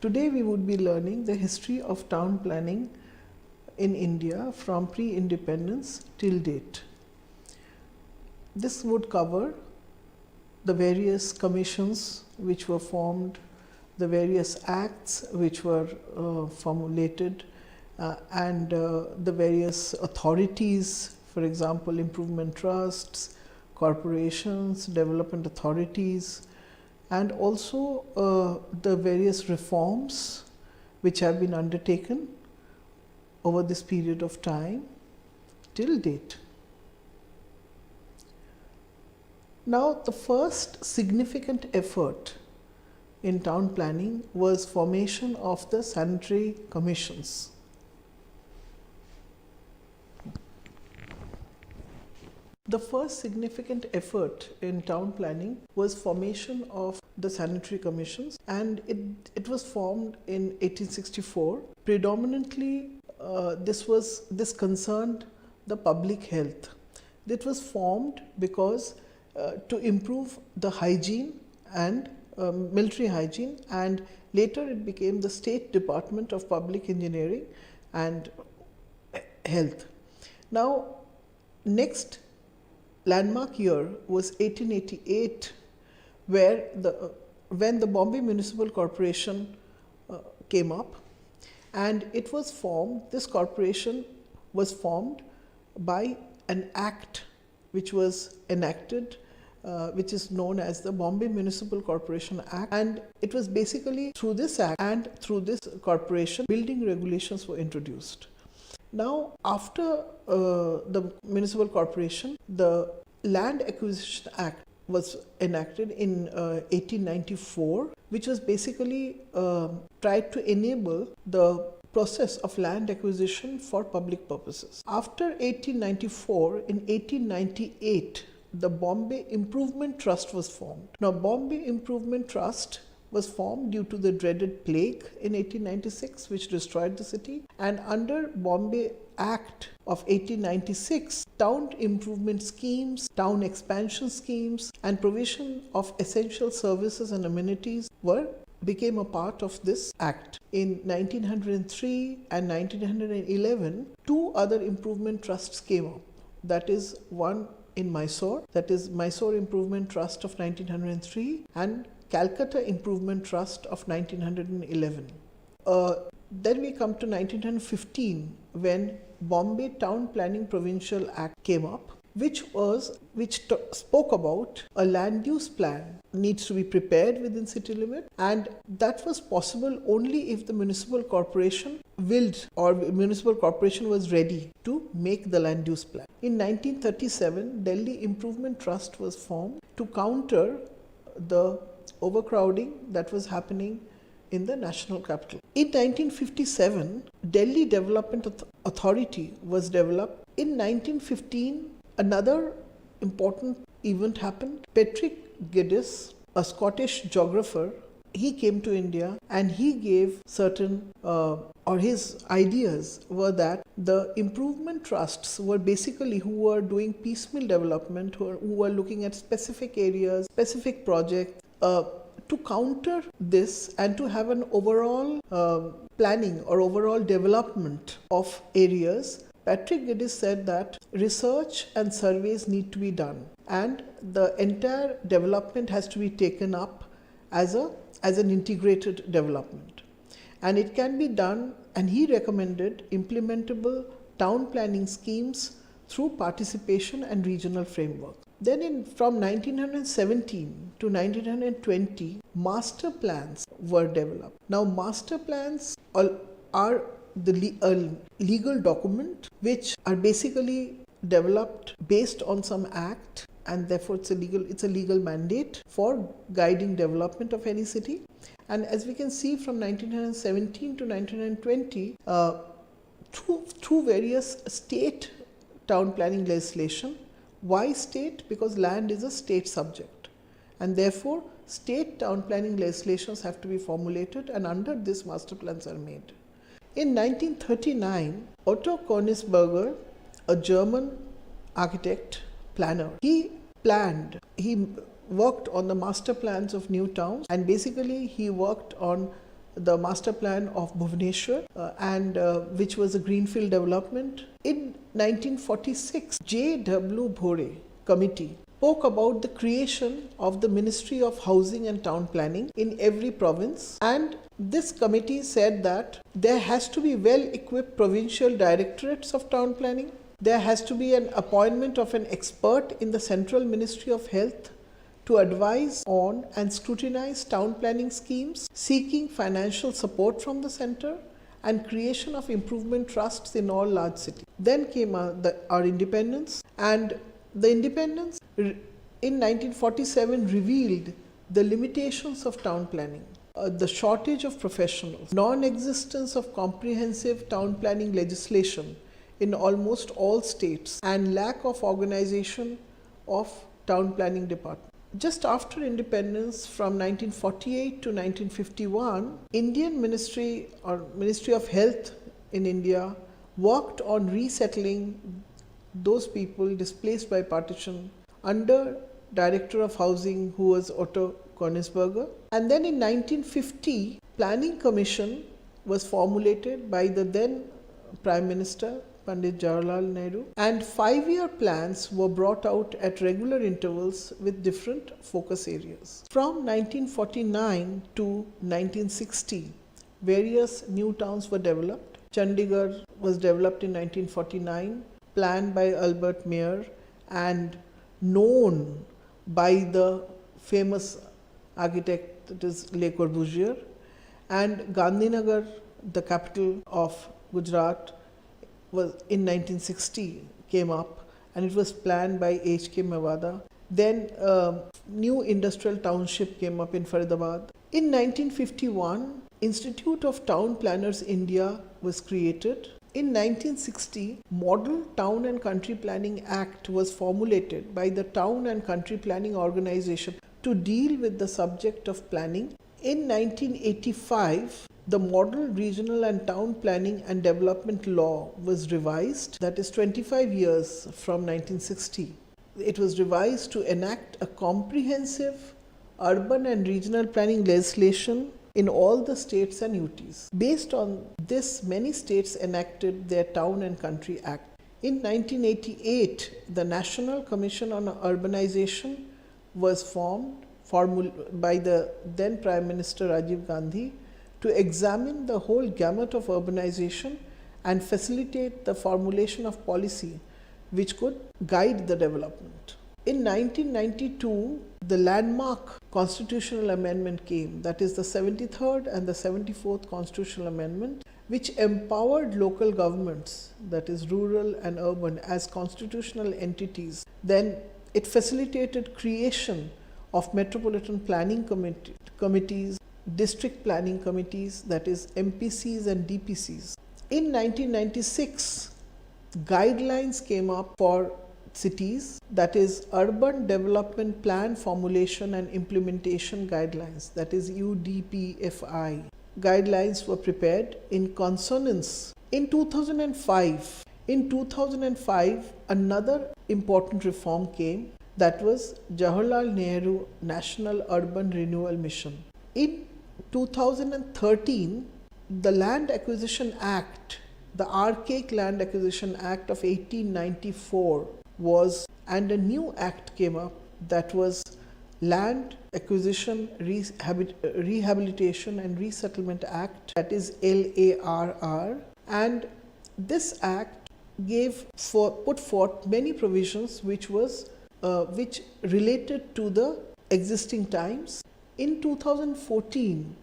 Today we would be learning the history of town planning in India from pre-independence till date. This would cover the various commissions which were formed, the various acts which were formulated, and the various authorities, for example, improvement trusts, corporations, development authorities, and also the various reforms which have been undertaken over this period of time till date. Now, the first significant effort in town planning was formation of the sanitary commissions. The first significant effort in town planning was formation of the sanitary commissions, and it was formed in 1864. Predominantly, this concerned the public health. It was formed because to improve the hygiene and military hygiene, and later it became the State Department of Public Engineering and Health. Now, next landmark year was 1888, where when the Bombay Municipal Corporation came up, and it was formed. This corporation was formed by an act which was enacted, which is known as the Bombay Municipal Corporation Act, and it was basically through this act and through this corporation building regulations were introduced. Now, after the municipal corporation, the Land Acquisition Act was enacted in 1894, which was basically tried to enable the process of land acquisition for public purposes. After 1894, in 1898, the Bombay Improvement Trust was formed. Now, Bombay Improvement Trust was formed due to the dreaded plague in 1896, which destroyed the city, and under Bombay Act of 1896, town improvement schemes, town expansion schemes, and provision of essential services and amenities became a part of this act. In 1903 and 1911, two other improvement trusts came up. That is one in Mysore, that is Mysore Improvement Trust of 1903, and Calcutta Improvement Trust of 1911. Then we come to 1915, when Bombay Town Planning Provincial Act came up, which spoke about a land use plan needs to be prepared within city limit, and that was possible only if the municipal corporation willed or municipal corporation was ready to make the land use plan. In 1937, Delhi Improvement Trust was formed to counter the overcrowding that was happening in the national capital. In 1957, Delhi Development Authority was developed. In 1915, another important event happened. Patrick Geddes, a Scottish geographer, he came to India and he gave certain, or his ideas were that the improvement trusts were basically who were doing piecemeal development, who were looking at specific areas, specific projects, to counter this and to have an overall planning or overall development of areas. Patrick Geddes said that research and surveys need to be done, and the entire development has to be taken up as an integrated development, and it can be done, and he recommended implementable town planning schemes through participation and regional framework. Then from 1917 to 1920, master plans were developed. Now, master plans are the legal document which are basically developed based on some act, and therefore it's a legal mandate for guiding development of any city. And as we can see, from 1917 to 1920, through various state town planning legislation. Why state? Because land is a state subject, and therefore state town planning legislations have to be formulated, and under this master plans are made. In 1939, Otto Königsberger, a German architect, planner, he worked on the master plans of new towns, and basically he worked on the master plan of Bhubaneswar, and which was a greenfield development. In 1946, J.W. Bhore committee spoke about the creation of the Ministry of Housing and Town Planning in every province, and this committee said that there has to be well-equipped provincial directorates of town planning. There has to be an appointment of an expert in the Central Ministry of Health to advise on and scrutinize town planning schemes, seeking financial support from the centre, and creation of improvement trusts in all large cities. Then came our independence, and the independence in 1947 revealed the limitations of town planning, the shortage of professionals, non-existence of comprehensive town planning legislation in almost all states, and lack of organization of town planning department. Just after independence, from 1948 to 1951, Indian Ministry of Health in India worked on resettling those people displaced by partition under Director of Housing, who was Otto Königsberger. And then in 1950, Planning Commission was formulated by the then Prime Minister Pandit Jawaharlal Nehru, and 5-year plans were brought out at regular intervals with different focus areas. From 1949 to 1960, various new towns were developed. Chandigarh was developed in 1949, planned by Albert Mayer and known by the famous architect, that is Le Corbusier. And Gandhinagar, the capital of Gujarat, was in 1960 came up, and it was planned by H.K. Mewada. Then new industrial township came up in Faridabad. In 1951, Institute of Town Planners India was created. In 1960, Model Town and Country Planning Act was formulated by the Town and Country Planning Organization to deal with the subject of planning. In 1985, the Model Regional and Town Planning and Development Law was revised, that is 25 years from 1960. It was revised to enact a comprehensive urban and regional planning legislation in all the states and UTs. Based on this, many states enacted their Town and Country Act. In 1988, the National Commission on Urbanization was formed by the then Prime Minister Rajiv Gandhi to examine the whole gamut of urbanization and facilitate the formulation of policy which could guide the development. In 1992, the landmark constitutional amendment came, that is the 73rd and the 74th constitutional amendment, which empowered local governments, that is rural and urban, as constitutional entities. Then it facilitated creation of metropolitan planning committees, district planning committees, that is MPCs and DPCs. In 1996, guidelines came up for cities, that is Urban Development Plan Formulation and Implementation Guidelines, that is UDPFI. Guidelines were prepared in consonance. In 2005, another important reform came, that was Jawaharlal Nehru National Urban Renewal Mission. In 2013, the Land Acquisition Act, the archaic Land Acquisition Act of 1894 was, and a new act came up, that was Land Acquisition, Rehabilitation and Resettlement Act, that is LARR, and this act put forth many provisions which related to the existing times. In 2014,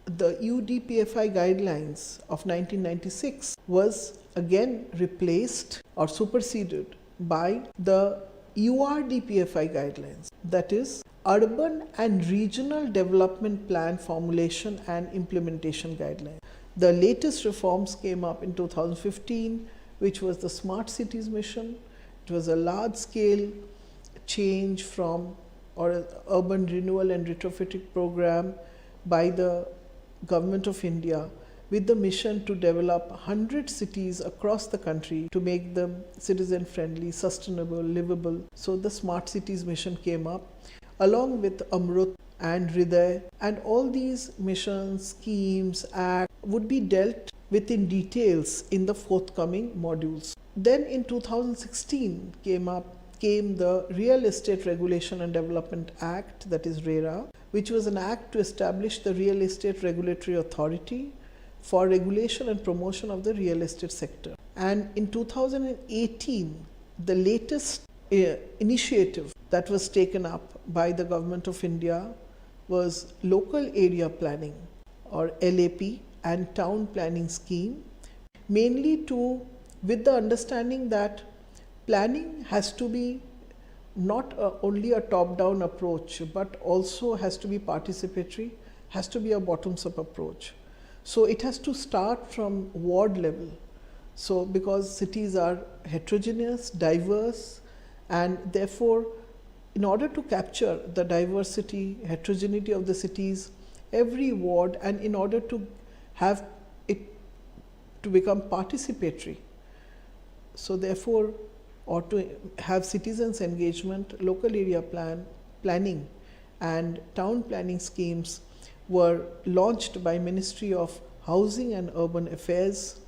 the UDPFI guidelines of 1996 was again replaced or superseded by the URDPFI guidelines, that is Urban and Regional Development Plan Formulation and Implementation Guidelines. The latest reforms came up in 2015, which was the Smart Cities Mission. It was a large-scale change from urban renewal and retrofitting program by the Government of India, with the mission to develop 100 cities across the country to make them citizen friendly, sustainable, livable. So the Smart Cities Mission came up along with Amrut and Hriday, and all these missions, schemes, acts would be dealt with in details in the forthcoming modules. Then in 2016 came the Real Estate Regulation and Development Act, that is RERA, which was an act to establish the Real Estate Regulatory Authority for regulation and promotion of the real estate sector. And in 2018, the latest initiative that was taken up by the Government of India was Local Area Planning, or LAP, and Town Planning Scheme, mainly with the understanding that planning has to be not only a top-down approach, but also has to be participatory, has to be a bottoms-up approach. So it has to start from ward level. So because cities are heterogeneous, diverse, and therefore in order to capture the diversity, heterogeneity of the cities, every ward, and in order to have it to become participatory, so therefore, or to have citizens engagement, local area planning and town planning schemes were launched by Ministry of Housing and Urban Affairs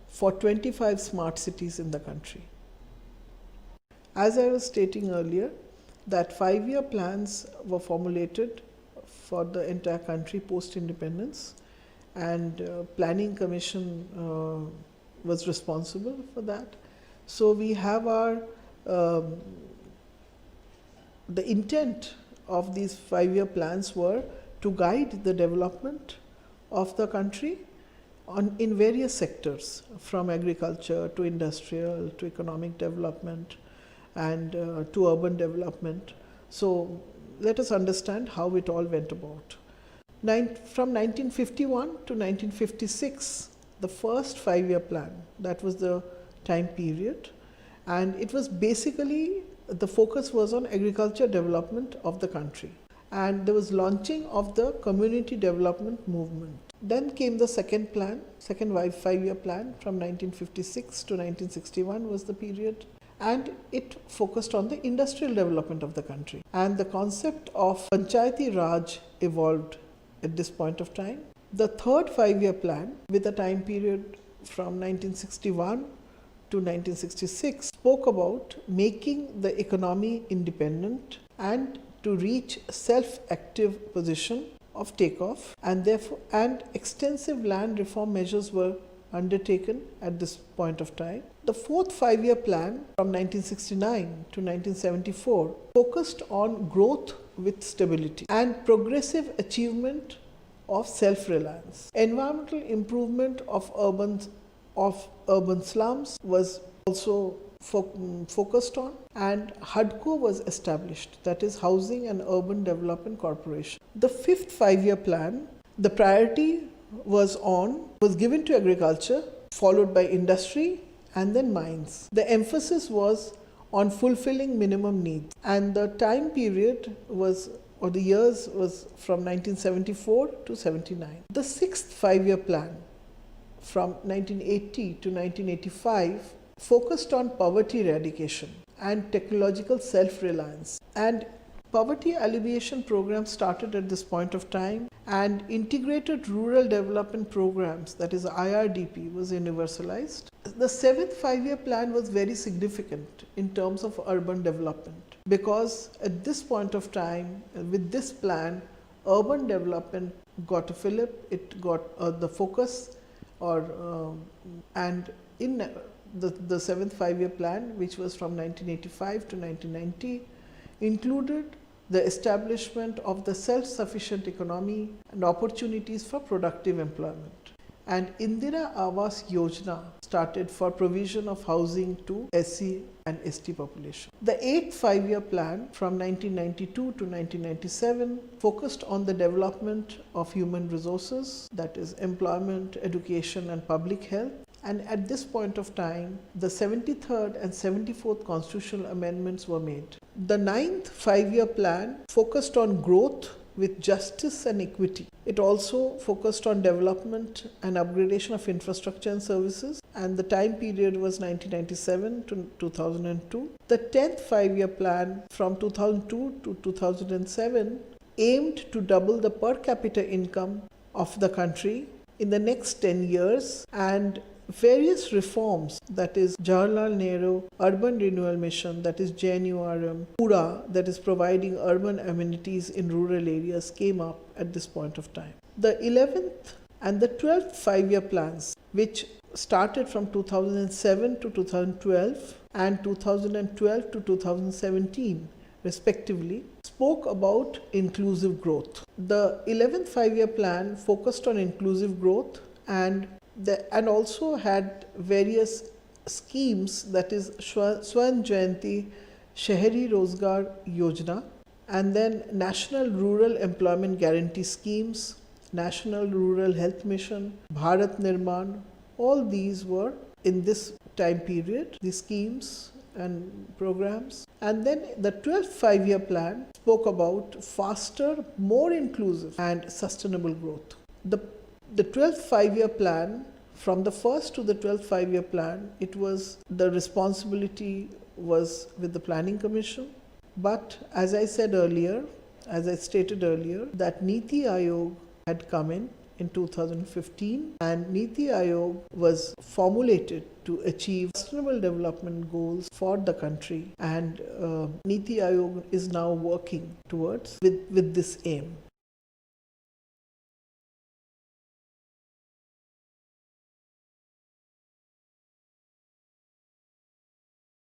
for 25 smart cities in the country. As I was stating earlier, that 5-year plans were formulated for the entire country post-independence, and Planning Commission was responsible for that. So we have our the intent of these 5-year plans were to guide the development of the country in various sectors, from agriculture to industrial to economic development and to urban development. So let us understand how it all went about. From 1951 to 1956, the first 5-year plan, that was the time period, and it was basically, the focus was on agriculture development of the country, and there was launching of the community development movement. Then came the second 5-year plan from 1956 to 1961 was the period, and it focused on the industrial development of the country, and the concept of Panchayati Raj evolved at this point of time. The third 5-year plan, with a time period from 1961 to 1966, spoke about making the economy independent and to reach self-active position of takeoff, and therefore extensive land reform measures were undertaken at this point of time. The fourth 5-year plan from 1969 to 1974 focused on growth with stability and progressive achievement of self-reliance. Environmental improvement of urban slums was also focused on, and HUDCO was established, that is Housing and Urban Development Corporation. The fifth 5-year plan, the priority was given to agriculture, followed by industry and then mines. The emphasis was on fulfilling minimum needs, and the time period the years was from 1974 to 79. The sixth 5-year plan from 1980 to 1985 focused on poverty eradication and technological self-reliance, and poverty alleviation programs started at this point of time, and integrated rural development programs, that is IRDP, was universalized. The seventh 5-year plan was very significant in terms of urban development, because at this point of time, with this plan, urban development got a fillip, it got the focus, and in the seventh 5-year plan, which was from 1985 to 1990, included the establishment of the self-sufficient economy and opportunities for productive employment. And Indira Awas Yojana started for provision of housing to SC and ST population. The eighth 5-year plan from 1992 to 1997 focused on the development of human resources, that is employment, education and public health. And at this point of time, the 73rd and 74th constitutional amendments were made. The ninth 5-year plan focused on growth with justice and equity. It also focused on development and upgradation of infrastructure and services, and the time period was 1997 to 2002. The 10th 5-year plan from 2002 to 2007 aimed to double the per capita income of the country in the next 10 years, and various reforms, that is Jawaharlal Nehru Urban Renewal Mission, that is JNURM, PURA, that is providing urban amenities in rural areas, came up at this point of time. The 11th and the 12th five-year plans, which started from 2007 to 2012 and 2012 to 2017 respectively, spoke about inclusive growth. The 11th five-year plan focused on inclusive growth and also had various schemes, that is Swan Jayanti Shahari Rozgar Yojana, and then National Rural Employment Guarantee Schemes, National Rural Health Mission, Bharat Nirman. All these were in this time period, the schemes and programs. And then the 12th five-year plan spoke about faster, more inclusive and sustainable growth. The 12th five-year plan, from the first to the 12th five-year plan, the responsibility was with the Planning Commission. But as I stated earlier, that Niti Aayog had come in 2015, and Niti Aayog was formulated to achieve sustainable development goals for the country, and Niti Aayog is now working towards with this aim.